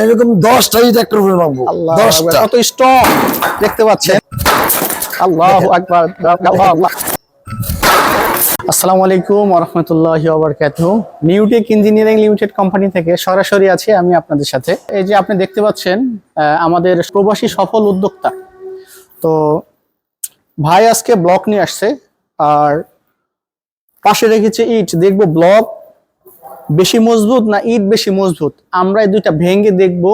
এরকম 10টা ইট একটা উপরে মারবো। আল্লাহ 10টা কত স্ট্রং দেখতে পাচ্ছেন। আল্লাহু আকবার। আল্লাহ। আসসালামু আলাইকুম ওয়া রাহমাতুল্লাহি ওয়া বারাকাতুহু। নিউটেক ইঞ্জিনিয়ারিং লিমিটেড কোম্পানি থেকে সরাসরি আছি আমি আপনাদের সাথে। এই যে আপনি দেখতে পাচ্ছেন আমাদের প্রবাসী সফল উদ্যোক্তা, তো ভাই আজকে ব্লক নিয়ে আসছে আর পাশে রেখেছে ইট। দেখবো ব্লক বেশি মজবুত না ইট বেশি মজবুত, আমরা এই দুইটা ভেঙে দেখবো।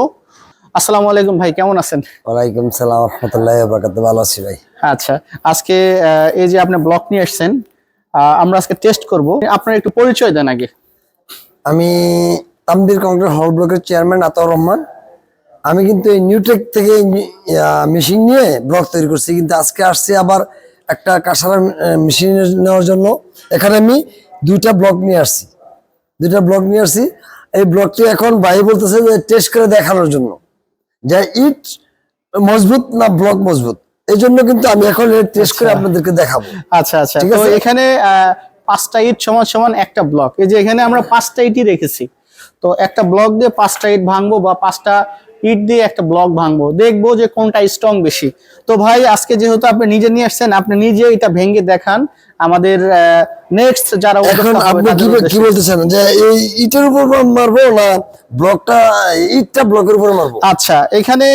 আসসালামু আলাইকুম ভাই, কেমন আছেন? ওয়ালাইকুম সালাম ওয়া রাহমাতুল্লাহি ওয়া বারাকাতুহু। ভালো আছি ভাই। আচ্ছা, আজকে এই যে আপনি ব্লক নিয়ে আসছেন, আমরা আজকে টেস্ট করব। আপনার একটু পরিচয় দেন আগে। আমি তামবির কংক্রিট হল ব্লকের চেয়ারম্যান আতাউর রহমান। আমি কিন্তু এই নিউটেক থেকে মেশিন নিয়ে ব্লক তৈরি করছি, কিন্তু আজকে আসছি আবার একটা কাঁসার মেশিন নেওয়ার জন্য। এখানে আমি দুইটা ব্লক নিয়ে আসছি। এই ব্লকটি এখন ভাই বলতেছে যে টেস্ট করে দেখানোর জন্য যে ইট মজবুত না ব্লক মজবুত। এই জন্য কিন্তু আমি এখন টেস্ট করে আপনাদেরকে দেখাবো। আচ্ছা আচ্ছা, তো এখানে 5টা ইট সমান সমান একটা ব্লক। এই যে এখানে আমরা 5টা ইটই রেখেছি, তো একটা ব্লক দিয়ে 5টা ইট ভাঙবো বা 5টা ইট দিয়ে একটা ব্লক ভাঙবো, দেখবো যে কোনটা স্ট্রং বেশি। তো ভাই আজকে যেহেতু আপনি নিজে নিয়ে আসছেন, আপনি নিজে এটা ভেঙে দেখান আমাদের নেক্সট যারা। এখন আপনি কি বলতেছেন যে এই ইটের উপর মারবো না ব্লকটা, ইটটা ব্লকের উপর মারবো? আচ্ছা, এখানে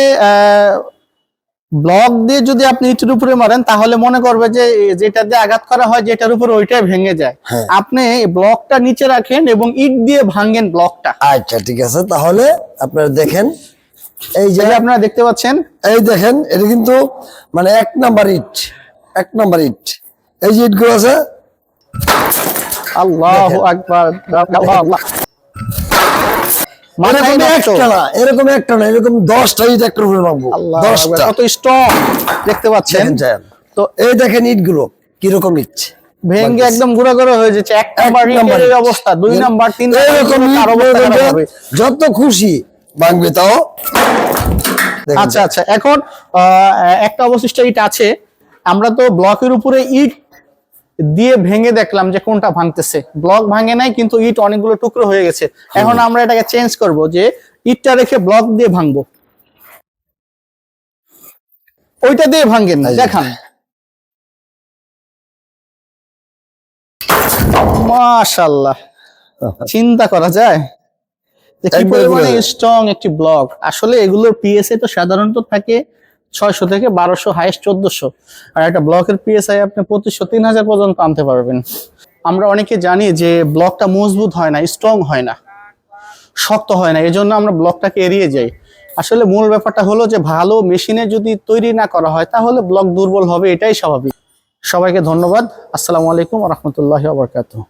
ব্লক দিয়ে যদি আপনি ইটের উপরে মারেন তাহলে মনে করবে যে যেটা দিয়ে আঘাত করা হয় যেটার উপর ওইটাই ভেঙে যায়। আপনি ব্লকটা নিচে রাখেন এবং ইট দিয়ে ভাঙেন ব্লকটা। আচ্ছা ঠিক আছে, তাহলে আপনারা দেখেন। এই যে আপনারা দেখতে পাচ্ছেন, এই দেখেন, এটা কিন্তু মানে এক নাম্বার ইট। এই যে ইট গুলো আছে। আল্লাহু আকবার। এরকম একটা না, এরকম 10টা ইট একটা উপরে মারবো। 10টা কত স্ট্রং দেখতে পাচ্ছেন। তো এই দেখেন ইট গুলো কিরকম ইট ভেঙে একদম গুঁড়া গুঁড়া হয়ে যাচ্ছে। 1 নাম্বার ইটের অবস্থা, 2 নাম্বার, 3 নাম্বার, যত খুশি ভাঙবে তাও। আচ্ছা আচ্ছা, এখন একটা অবশিষ্ট ইট আছে। আমরা তো ব্লকের উপরে ইট দিয়ে ভেঙে দেখলাম যে কোনটা ভাঙতেছে। ব্লক ভাঙে নাই, কিন্তু ইট অনেকগুলো টুকরো হয়ে গেছে। এখন আমরা এটাকে চেঞ্জ করব, যে ইটটা রেখে ব্লক দিয়ে ভাঙবো। ওইটা দিয়ে ভাঙেন না, দেখান। মাশাআল্লাহ, চিন্তা করা যায় যে কি পরিমাণে স্ট্রং একটি ব্লক। আসলে এগুলোর পিএসআই তো সাধারণত থাকে 600 থেকে 1200, হাইস্ট 1400, আর একটা ব্লকের পিএসআই আপনি 2500 3000 পর্যন্ত আনতে পারবেন। আমরা অনেকে জানি যে ব্লকটা মজবুত হয় না, স্ট্রং হয় না, শক্ত হয় না, এজন্য আমরা ব্লকটাকে এড়িয়ে যাই। আসলে মূল ব্যাপারটা হলো যে ভালো মেশিনে যদি তৈরি না করা হয় তাহলে ব্লক দুর্বল হবে, এটাই স্বাভাবিক। সবাইকে ধন্যবাদ। আসসালামু আলাইকুম ওয়া রাহমাতুল্লাহি ওয়া বারাকাতুহু।